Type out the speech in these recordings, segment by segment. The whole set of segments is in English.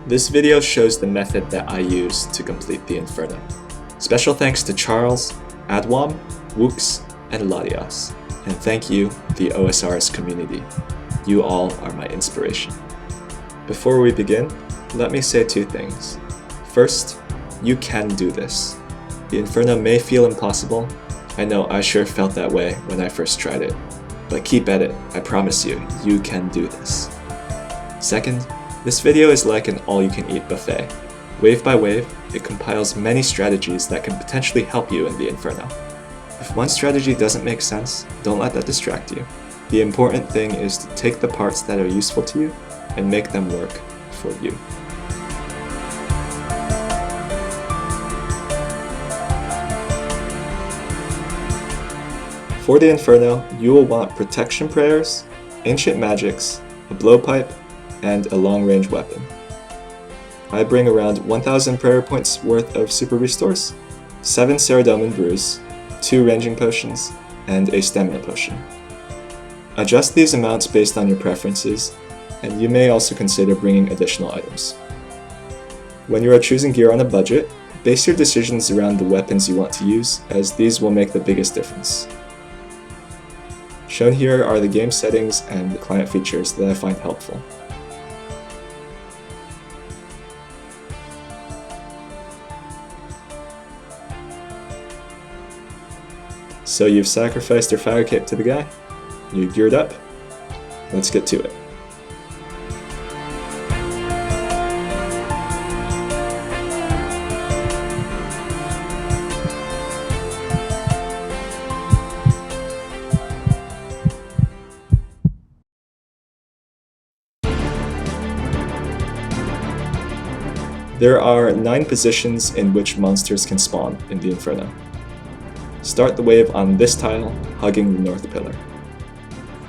This video shows the method that I use to complete the Inferno. Special thanks to Charles, Adwam, Wooks, and Ladias. And thank you, the OSRS community. You all are my inspiration. Before we begin, let me say two things. First, you can do this. The Inferno may feel impossible. I know I sure felt that way when I first tried it. But keep at it, I promise you, you can do this. Second, this video is like an all-you-can-eat buffet. Wave by wave, it compiles many strategies that can potentially help you in the Inferno. If one strategy doesn't make sense, don't let that distract you. The important thing is to take the parts that are useful to you and make them work for you. For the Inferno, you will want protection prayers, ancient magics, a blowpipe, and a long-range weapon. I bring around 1000 prayer points worth of super restores, 7 Saradomin brews, 2 ranging potions, and a stamina potion. Adjust these amounts based on your preferences, and you may also consider bringing additional items. When you are choosing gear on a budget, base your decisions around the weapons you want to use, as these will make the biggest difference. Shown here are the game settings and the client features that I find helpful. So you've sacrificed your Fire Cape to the guy? You geared up? Let's get to it. There are 9 positions in which monsters can spawn in the Inferno. Start the wave on this tile, hugging the north pillar.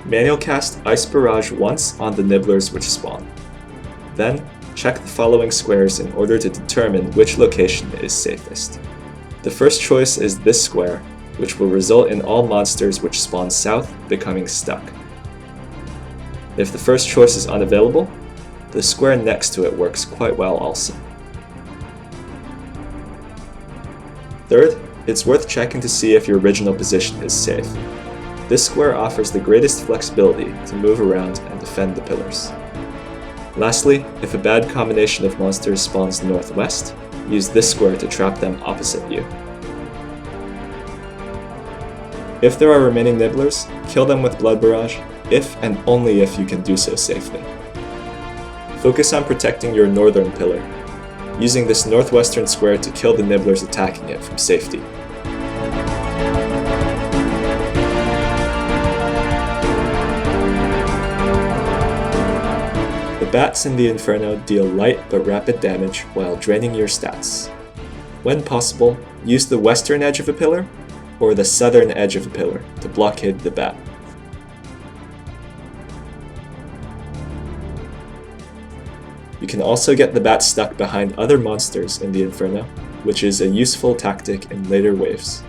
Manual cast Ice Barrage once on the nibblers which spawn. Then, check the following squares in order to determine which location is safest. The first choice is this square, which will result in all monsters which spawn south becoming stuck. If the first choice is unavailable, the square next to it works quite well also. Third, it's worth checking to see if your original position is safe. This square offers the greatest flexibility to move around and defend the pillars. Lastly, if a bad combination of monsters spawns northwest, use this square to trap them opposite you. If there are remaining nibblers, kill them with Blood Barrage, if and only if you can do so safely. Focus on protecting your northern pillar, using this northwestern square to kill the nibblers attacking it from safety. The bats in the Inferno deal light but rapid damage while draining your stats. When possible, use the western edge of a pillar or the southern edge of a pillar to blockade the bat. You can also get the bat stuck behind other monsters in the Inferno, which is a useful tactic in later waves.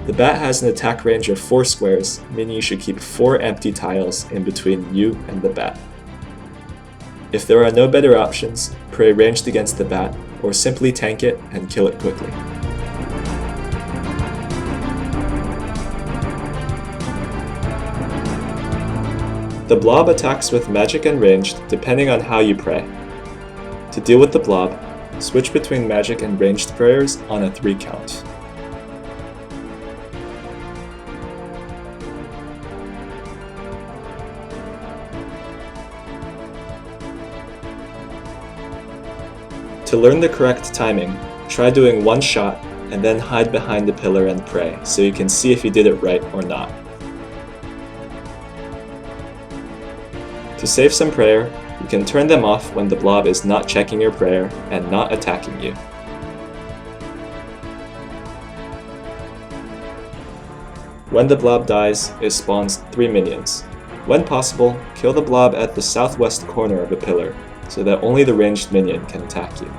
The bat has an attack range of 4 squares, meaning you should keep 4 empty tiles in between you and the bat. If there are no better options, pray ranged against the bat, or simply tank it and kill it quickly. The Blob attacks with magic and ranged depending on how you pray. To deal with the Blob, switch between magic and ranged prayers on a 3 count. To learn the correct timing, try doing 1 shot and then hide behind the pillar and pray so you can see if you did it right or not. To save some prayer, you can turn them off when the Blob is not checking your prayer and not attacking you. When the Blob dies, it spawns 3 minions. When possible, kill the Blob at the southwest corner of a pillar, so that only the ranged minion can attack you.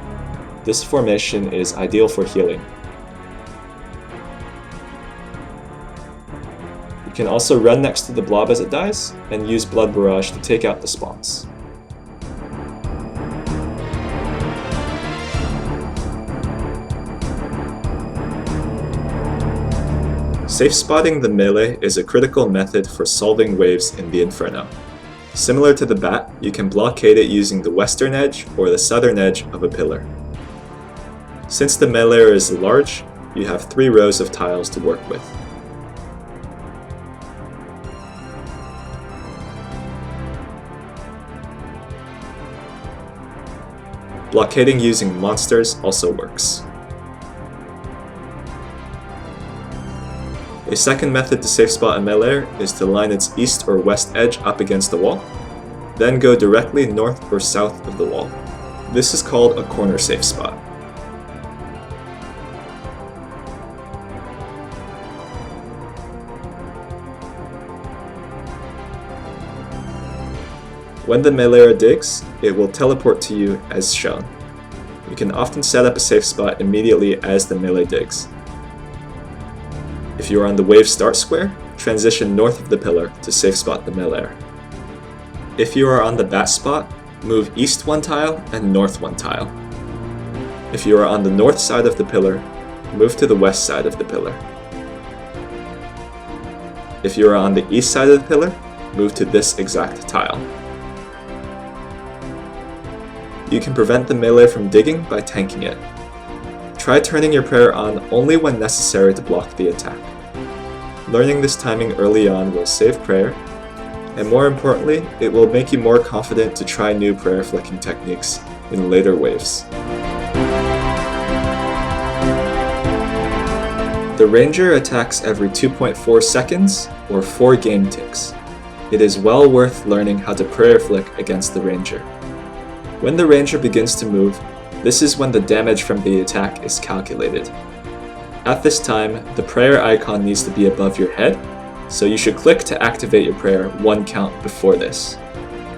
This formation is ideal for healing. You can also run next to the Blob as it dies, and use Blood Barrage to take out the spawns. Safe spotting the melee is a critical method for solving waves in the Inferno. Similar to the Bat, you can blockade it using the western edge or the southern edge of a pillar. Since the melee is large, you have 3 rows of tiles to work with. Blockading using monsters also works. A second method to safe spot a melee is to line its east or west edge up against the wall, then go directly north or south of the wall. This is called a corner safe spot. When the melee digs, it will teleport to you as shown. You can often set up a safe spot immediately as the melee digs. If you are on the wave start square, transition north of the pillar to safe spot the melee. If you are on the bat spot, move east 1 tile and north 1 tile. If you are on the north side of the pillar, move to the west side of the pillar. If you are on the east side of the pillar, move to this exact tile. You can prevent the melee from digging by tanking it. Try turning your prayer on only when necessary to block the attack. Learning this timing early on will save prayer, and more importantly, it will make you more confident to try new prayer flicking techniques in later waves. The Ranger attacks every 2.4 seconds or 4 game ticks. It is well worth learning how to prayer flick against the Ranger. When the Ranger begins to move, this is when the damage from the attack is calculated. At this time, the prayer icon needs to be above your head, so you should click to activate your prayer 1 count before this.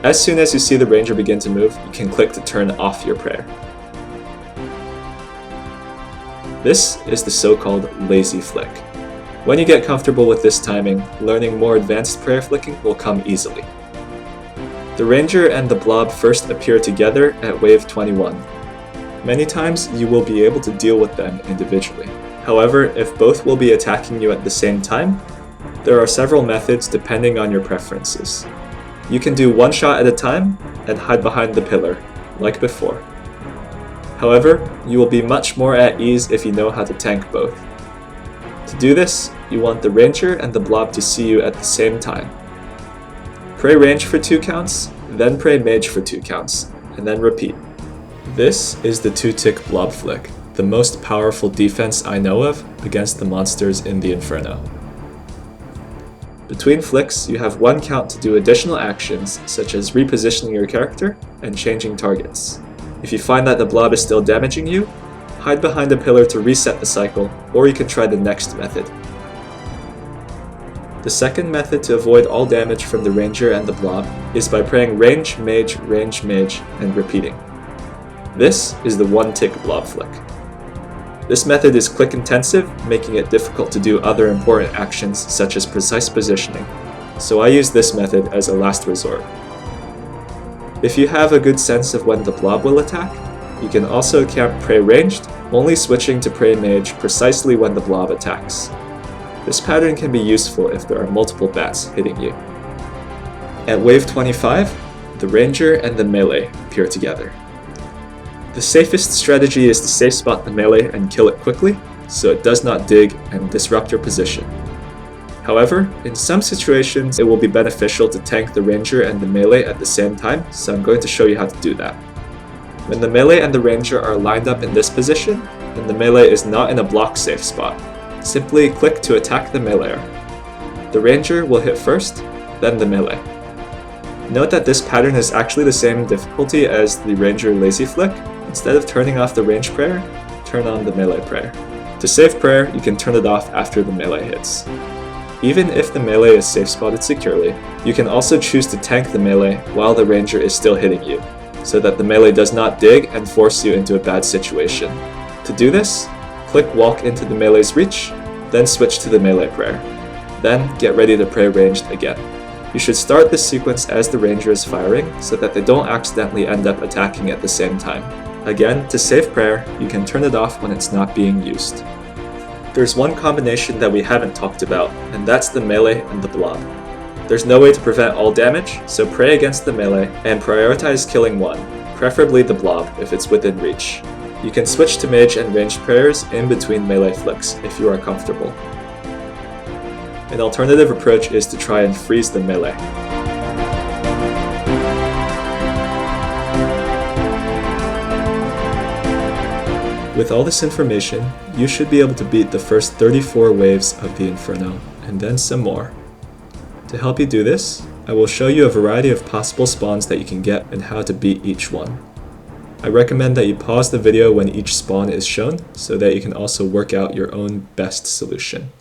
As soon as you see the Ranger begin to move, you can click to turn off your prayer. This is the so-called lazy flick. When you get comfortable with this timing, learning more advanced prayer flicking will come easily. The Ranger and the Blob first appear together at wave 21. Many times you will be able to deal with them individually. However, if both will be attacking you at the same time, there are several methods depending on your preferences. You can do 1 shot at a time and hide behind the pillar, like before. However, you will be much more at ease if you know how to tank both. To do this, you want the Ranger and the Blob to see you at the same time. Pray range for 2 counts, then pray mage for 2 counts, and then repeat. This is the 2-tick blob flick, the most powerful defense I know of against the monsters in the Inferno. Between flicks, you have 1 count to do additional actions such as repositioning your character and changing targets. If you find that the blob is still damaging you, hide behind a pillar to reset the cycle, or you can try the next method. The second method to avoid all damage from the Ranger and the Blob is by praying range, mage, and repeating. This is the 1-tick blob flick. This method is click intensive, making it difficult to do other important actions such as precise positioning, so I use this method as a last resort. If you have a good sense of when the Blob will attack, you can also camp pray ranged, only switching to pray mage precisely when the Blob attacks. This pattern can be useful if there are multiple bats hitting you. At wave 25, the Ranger and the melee appear together. The safest strategy is to safe spot the melee and kill it quickly, so it does not dig and disrupt your position. However, in some situations it will be beneficial to tank the Ranger and the melee at the same time, so I'm going to show you how to do that. When the melee and the Ranger are lined up in this position, and the melee is not in a block safe spot, simply click to attack the melee. The Ranger will hit first, then the melee. Note that this pattern is actually the same difficulty as the Ranger lazy flick. Instead of turning off the range prayer, turn on the melee prayer. To save prayer, you can turn it off after the melee hits. Even if the melee is safe spotted securely, you can also choose to tank the melee while the Ranger is still hitting you, so that the melee does not dig and force you into a bad situation. To do this, click walk into the melee's reach, then switch to the melee prayer. Then get ready to pray ranged again. You should start this sequence as the Ranger is firing so that they don't accidentally end up attacking at the same time. Again, to save prayer, you can turn it off when it's not being used. There's one combination that we haven't talked about, and that's the melee and the blob. There's no way to prevent all damage, so pray against the melee and prioritize killing one, preferably the blob if it's within reach. You can switch to mage and ranged prayers in between melee flicks if you are comfortable. An alternative approach is to try and freeze the melee. With all this information, you should be able to beat the first 34 waves of the Inferno, and then some more. To help you do this, I will show you a variety of possible spawns that you can get and how to beat each one. I recommend that you pause the video when each spawn is shown, so that you can also work out your own best solution.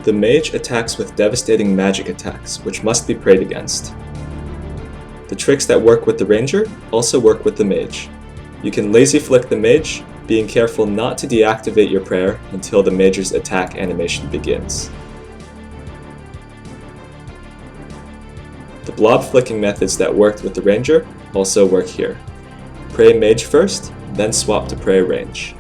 The Mage attacks with devastating magic attacks, which must be prayed against. The tricks that work with the Ranger also work with the Mage. You can lazy flick the Mage, being careful not to deactivate your prayer until the Mage's attack animation begins. The blob flicking methods that worked with the Ranger also work here. Pray Mage first, then swap to pray Range.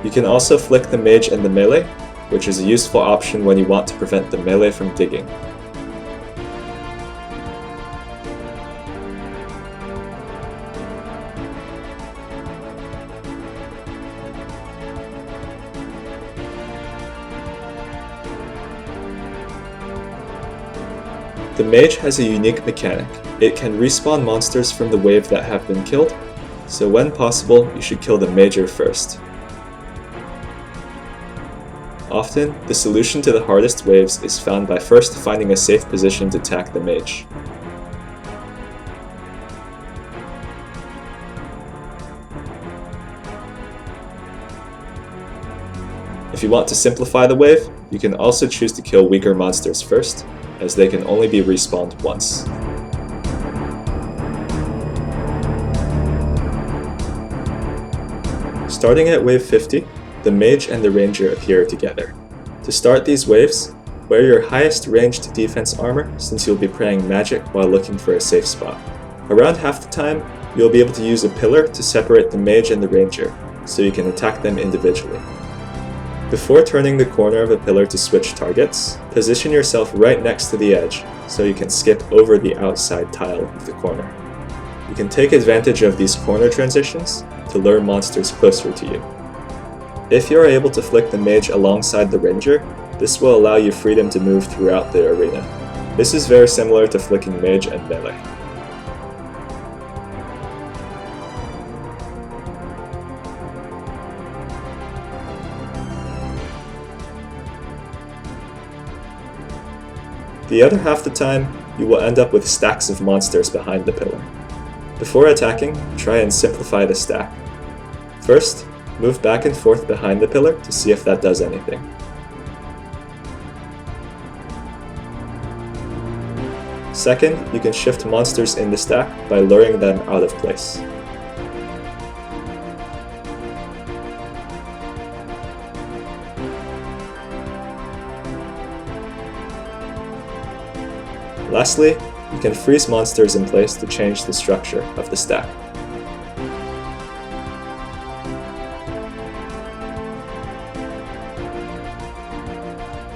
You can also flick the Mage and the melee, which is a useful option when you want to prevent the melee from digging. The Mage has a unique mechanic. It can respawn monsters from the wave that have been killed, so when possible, you should kill the Major first. Often, the solution to the hardest waves is found by first finding a safe position to attack the Mage. If you want to simplify the wave, you can also choose to kill weaker monsters first, as they can only be respawned once. Starting at wave 50, the Mage and the Ranger appear together. To start these waves, wear your highest ranged defense armor since you'll be praying magic while looking for a safe spot. Around half the time, you'll be able to use a pillar to separate the mage and the ranger, so you can attack them individually. Before turning the corner of a pillar to switch targets, position yourself right next to the edge so you can skip over the outside tile of the corner. You can take advantage of these corner transitions to lure monsters closer to you. If you are able to flick the mage alongside the ranger, this will allow you freedom to move throughout the arena. This is very similar to flicking mage and melee. The other half the time, you will end up with stacks of monsters behind the pillar. Before attacking, try and simplify the stack. First, move back and forth behind the pillar to see if that does anything. Second, you can shift monsters in the stack by luring them out of place. Lastly, you can freeze monsters in place to change the structure of the stack.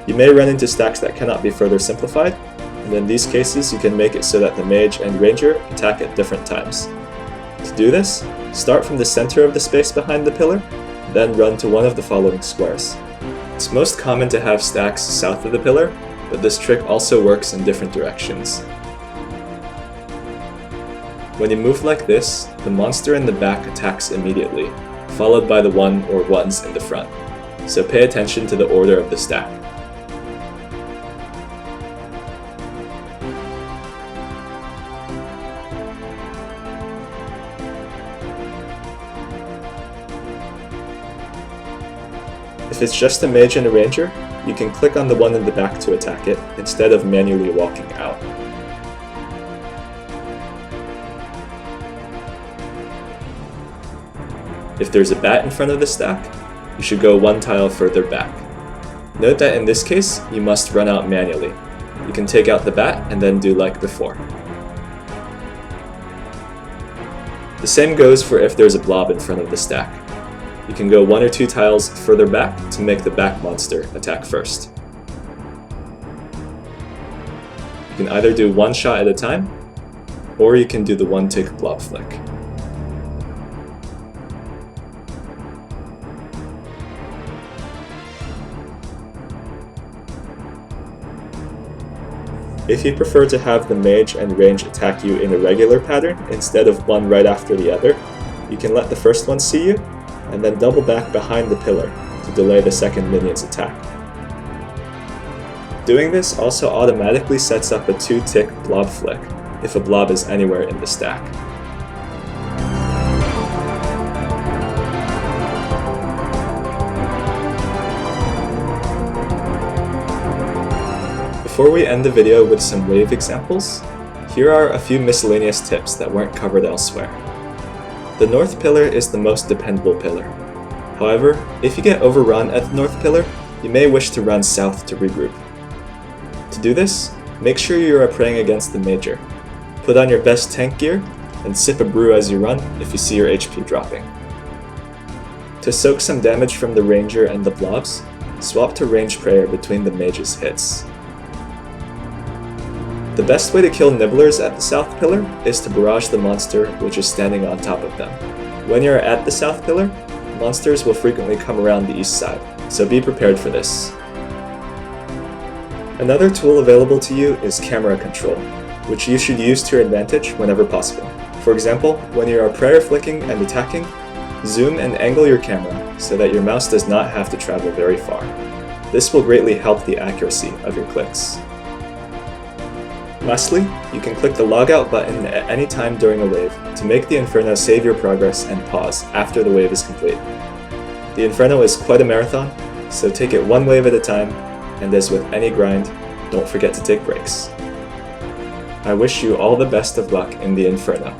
You may run into stacks that cannot be further simplified, and in these cases you can make it so that the mage and ranger attack at different times. To do this, start from the center of the space behind the pillar, then run to one of the following squares. It's most common to have stacks south of the pillar, but this trick also works in different directions. When you move like this, the monster in the back attacks immediately, followed by the one or ones in the front, so pay attention to the order of the stack. If it's just a mage and a ranger, you can click on the one in the back to attack it, instead of manually walking out. If there's a bat in front of the stack, you should go one tile further back. Note that in this case, you must run out manually. You can take out the bat and then do like before. The same goes for if there's a blob in front of the stack. You can go one or two tiles further back to make the back monster attack first. You can either do one shot at a time, or you can do the one tick blob flick. If you prefer to have the mage and range attack you in a regular pattern instead of one right after the other, you can let the first one see you, and then double back behind the pillar to delay the second minion's attack. Doing this also automatically sets up a 2-tick blob flick if a blob is anywhere in the stack. Before we end the video with some wave examples, here are a few miscellaneous tips that weren't covered elsewhere. The north pillar is the most dependable pillar. However, if you get overrun at the north pillar, you may wish to run south to regroup. To do this, make sure you are praying against the major. Put on your best tank gear, and sip a brew as you run if you see your HP dropping. To soak some damage from the ranger and the blobs, swap to range prayer between the mage's hits. The best way to kill nibblers at the south pillar is to barrage the monster which is standing on top of them. When you are at the south pillar, monsters will frequently come around the east side, so be prepared for this. Another tool available to you is camera control, which you should use to your advantage whenever possible. For example, when you are prayer flicking and attacking, zoom and angle your camera so that your mouse does not have to travel very far. This will greatly help the accuracy of your clicks. Lastly, you can click the logout button at any time during a wave to make the Inferno save your progress and pause after the wave is complete. The Inferno is quite a marathon, so take it one wave at a time, and as with any grind, don't forget to take breaks. I wish you all the best of luck in the Inferno.